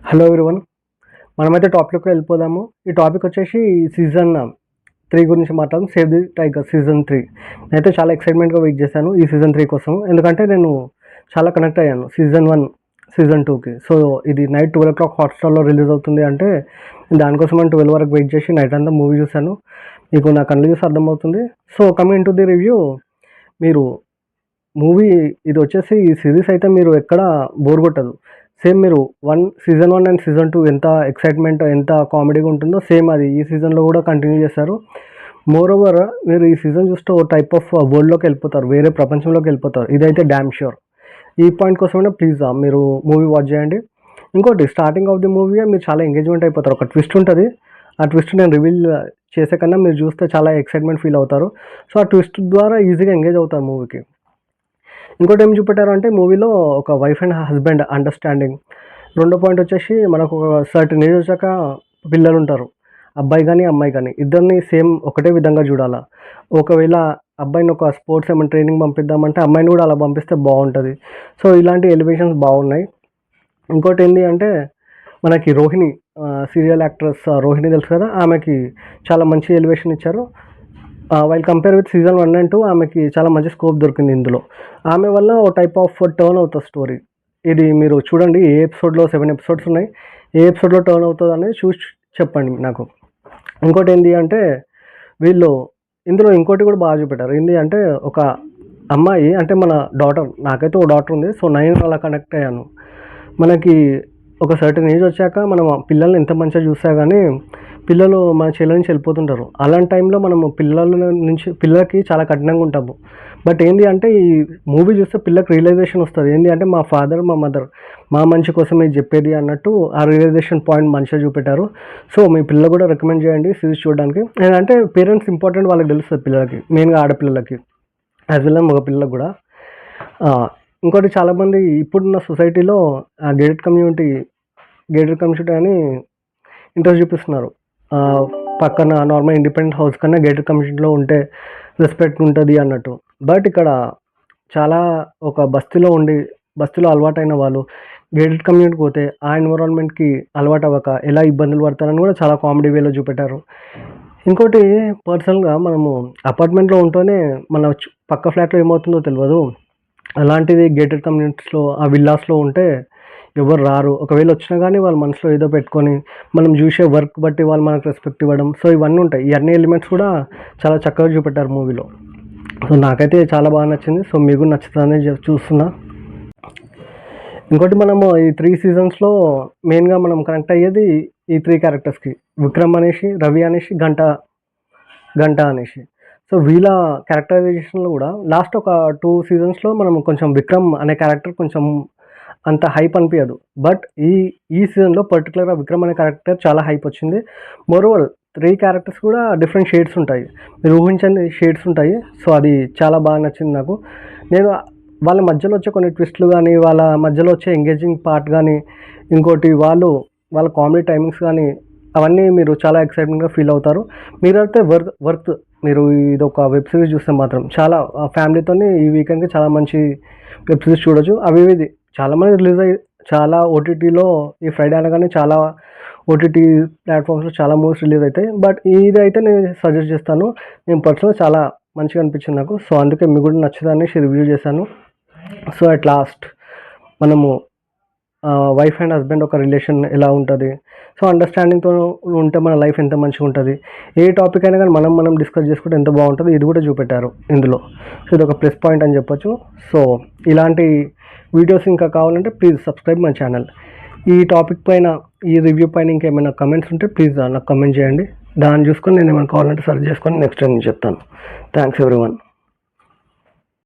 Hello everyone. మనమైతే టాపిక్‌లోకి వెళ్ళిపోదాము. ఈ టాపిక్ వచ్చేసి సీజన్ 3 గురించి మాట్లాడదాం. Save the tiger season 3. నేనైతే చాలా ఎక్సైట్‌మెంట్‌గా వెయిట్ చేశాను ఈ సీజన్ 3 కోసం. ఎందుకంటే నేను చాలా కనెక్ట్ అయ్యాను సీజన్ 1, సీజన్ 2కి. సో ఇది నైట్ 12:00 హాట్‌స్టార్‌లో రిలీజ్ అవుతుంది అంటే దానికోసం అని 12 వరకు వెయిట్ చేసి నైట్ అంతా మూవీ చూశాను. మీకు నా కళ్ళు చూసి అర్థమవుతుంది. So coming to the review, మీరు మూవీ ఇది వచ్చేసి ఈ సిరీస్ అయితే మీరు ఎక్కడ బోర్ కొట్టదు. సేమ్ మీరు సీజన్ 1 అండ్ సీజన్ 2 ఎంత ఎక్సైట్మెంట్, ఎంత కామెడీగా ఉంటుందో సేమ్ అది ఈ సీజన్లో కూడా కంటిన్యూ చేశారు. మోర్ ఓవర్ మీరు ఈ సీజన్ చూస్తే ఓ టైప్ ఆఫ్ వరల్డ్లోకి వెళ్ళిపోతారు, వేరే ప్రపంచంలోకి వెళ్ళిపోతారు. ఇదైతే డ్యామ్ ష్యూర్. ఈ పాయింట్ కోసమైనా ప్లీజ్ మీరు మూవీ వాచ్ చేయండి. ఇంకోటి, స్టార్టింగ్ ఆఫ్ ది మూవీ మీరు చాలా ఎంగేజ్మెంట్ అయిపోతారు. ఒక ట్విస్ట్ ఉంటుంది. ఆ ట్విస్ట్ నేను రివీల్ చేసే కన్నా మీరు చూస్తే చాలా ఎక్సైట్మెంట్ ఫీల్ అవుతారు. సో ఆ ట్విస్ట్ ద్వారా ఈజీగా ఎంగేజ్ అవుతారు మూవీకి. ఇంకోటి ఏం చూపెట్టారు అంటే మూవీలో ఒక వైఫ్ అండ్ హస్బెండ్ అండర్స్టాండింగ్. రెండో పాయింట్ వచ్చేసి మనకు ఒక సర్టన్ ఏజ్ వచ్చాక పిల్లలు ఉంటారు, అబ్బాయి కానీ అమ్మాయి కానీ ఇద్దరిని సేమ్ ఒకటే విధంగా చూడాలా. ఒకవేళ అబ్బాయిని ఒక స్పోర్ట్స్ ఏమైనా ట్రైనింగ్ పంపిద్దామంటే అమ్మాయిని కూడా అలా పంపిస్తే బాగుంటుంది. సో ఇలాంటి ఎలివేషన్స్ బాగున్నాయి. ఇంకోటి ఏంటి అంటే మనకి రోహిణి, సీరియల్ యాక్ట్రెస్ రోహిణి తెలుసు కదా, ఆమెకి చాలా మంచి ఎలివేషన్ ఇచ్చారు. While compare with season 1 and 2 ఆమెకి చాలా మంచి స్కోప్ దొరికింది ఇందులో. ఆమె వల్ల ఓ టైప్ ఆఫ్ టర్న్ అవుతుంది స్టోరీ. ఇది మీరు చూడండి, ఏ ఎపిసోడ్లో 7 ఎపిసోడ్స్ ఉన్నాయి, ఏ ఎపిసోడ్లో టర్న్ అవుతుంది అనేది చూసి చెప్పండి నాకు. ఇంకోటి ఏంటి అంటే వీళ్ళు ఇందులో ఇంకోటి కూడా బాగా చూపెట్టారు. ఏంటి అంటే ఒక అమ్మాయి, అంటే మన డాటర్, నాకైతే ఓ డాటర్ ఉంది. సో నేను అలా కనెక్ట్ అయ్యాను. మనకి ఒక సర్టన్ ఏజ్ వచ్చాక మనం పిల్లల్ని ఎంత మంచిగా చూసా కానీ పిల్లలు మన చెల్లి నుంచి వెళ్ళిపోతుంటారు. అలాంటి టైంలో మనము పిల్లలకి చాలా కఠినంగా ఉంటాము. బట్ ఏంటి అంటే ఈ మూవీ చూస్తే పిల్లకి రియలైజేషన్ వస్తుంది. ఏంటి అంటే మా ఫాదర్, మా మదర్ మా మంచి కోసం ఇది చెప్పేది అన్నట్టు ఆ రియలైజేషన్ పాయింట్ మంచిగా చూపెట్టారు. సో మీ పిల్లలు కూడా రికమెండ్ చేయండి సిరీస్ చూడడానికి. అంటే పేరెంట్స్ ఇంపార్టెంట్ వాళ్ళకి తెలుస్తుంది పిల్లలకి, మెయిన్గా ఆడపిల్లలకి యాజ్ వెల్ మగ పిల్లలకు కూడా. ఇంకోటి, చాలామంది ఇప్పుడున్న సొసైటీలో గేటెడ్ కమ్యూనిటీ అని ఇంట్రెస్ట్ చూపిస్తున్నారు. పక్కన నార్మల్ ఇండిపెండెంట్ హౌస్ కన్నా గేటెడ్ కమ్యూనిటీలో ఉంటే రెస్పెక్ట్ ఉంటుంది అన్నట్టు. బట్ ఇక్కడ చాలా ఒక బస్తీలో అలవాటైన వాళ్ళు గేటెడ్ కమ్యూనిటీకి పోతే ఆ ఎన్విరాన్మెంట్కి అలవాటు అవ్వక ఎలా ఇబ్బందులు పడతారని కూడా చాలా కామెడీ వేలో చూపెట్టారు. ఇంకోటి, పర్సనల్గా మనము అపార్ట్మెంట్లో ఉంటూనే మన పక్క ఫ్లాట్లో ఏమవుతుందో తెలియదు. అలాంటిది గేటెడ్ కమ్యూనిటీస్లో, ఆ విల్లాస్లో ఉంటే ఎవరు రారు. ఒకవేళ వచ్చినా కానీ వాళ్ళ మనసులో ఏదో పెట్టుకొని మనం చూసే వర్క్ బట్టి వాళ్ళు మనకు రెస్పెక్ట్ ఇవ్వడం, సో ఇవన్నీ ఉంటాయి. ఈ అన్ని ఎలిమెంట్స్ కూడా చాలా చక్కగా చూపెట్టారు మూవీలో. సో నాకైతే చాలా బాగా నచ్చింది. సో మీకు నచ్చుతుందని చూస్తున్నా. ఇంకోటి, మనము ఈ 3 సీజన్స్లో మెయిన్గా మనం కనెక్ట్ అయ్యేది ఈ 3 క్యారెక్టర్స్కి. విక్రమ్ అనేసి, రవి అనేసి, గంట అనేసి. సో వీళ్ళ క్యారెక్టరైజేషన్లో కూడా లాస్ట్ ఒక 2 సీజన్స్లో మనం కొంచెం విక్రమ్ అనే క్యారెక్టర్ కొంచెం అంత హైప్ అనిపించదు. బట్ ఈ సీజన్లో పర్టికులర్గా విక్రమ్ అనే క్యారెక్టర్ చాలా హైప్ వచ్చింది. మోరోవర్ 3 క్యారెక్టర్స్ కూడా డిఫరెంట్ షేడ్స్ ఉంటాయి, మీరు ఊహించని షేడ్స్ ఉంటాయి. సో అది చాలా బాగా నచ్చింది నాకు. నేను వాళ్ళ మధ్యలో వచ్చే కొన్ని ట్విస్ట్లు కానీ, వాళ్ళ మధ్యలో వచ్చే ఎంగేజింగ్ పార్ట్ కానీ, ఇంకోటి వాళ్ళ కామెడీ టైమింగ్స్ కానీ, అవన్నీ మీరు చాలా ఎక్సైట్మెంట్గా ఫీల్ అవుతారు. మీరైతే వర్త్ మీరు ఇది ఒక వెబ్ సిరీస్ చూస్తే మాత్రం చాలా ఫ్యామిలీతో ఈ వీకెండ్కి చాలా మంచి వెబ్ సిరీస్ చూడొచ్చు. ఇది చాలామంది రిలీజ్ అయ్యి చాలా ఓటీటీలో ఈ ఫ్రైడే అనగానే చాలా ఓటీటీ ప్లాట్ఫామ్స్లో చాలా మూవీస్ రిలీజ్ అవుతాయి. బట్ ఇది అయితే నేను సజెస్ట్ చేస్తాను. నేను పర్సనల్గా చాలా మంచిగా అనిపించింది నాకు. సో అందుకే మీకు కూడా నచ్చుదని రివ్యూ చేశాను. సో అట్ లాస్ట్ మనము వైఫ్ అండ్ హస్బెండ్ ఒక రిలేషన్ ఎలా ఉంటుంది, సో అండర్స్టాండింగ్తో ఉంటే మన లైఫ్ ఎంత మంచిగా ఉంటుంది, ఏ టాపిక్ అయినా కానీ మనం డిస్కస్ చేసుకుంటే ఎంత బాగుంటుంది, ఇది కూడా చూపెట్టారు ఇందులో. సో ఇది ఒక ప్లస్ పాయింట్ అని చెప్పొచ్చు. సో ఇలాంటి వీడియోస్ ఇంకా కావాలంటే ప్లీజ్ సబ్స్క్రైబ్ మై ఛానల్. ఈ టాపిక్ పైన, ఈ రివ్యూ పైన ఇంకేమైనా కమెంట్స్ ఉంటే ప్లీజ్ నాకు కమెంట్ చేయండి. దాన్ని చూసుకొని నేను ఏమైనా కావాలంటే సర్చ్ చేసుకొని నెక్స్ట్ టైం నేను చెప్తాను. Thanks everyone.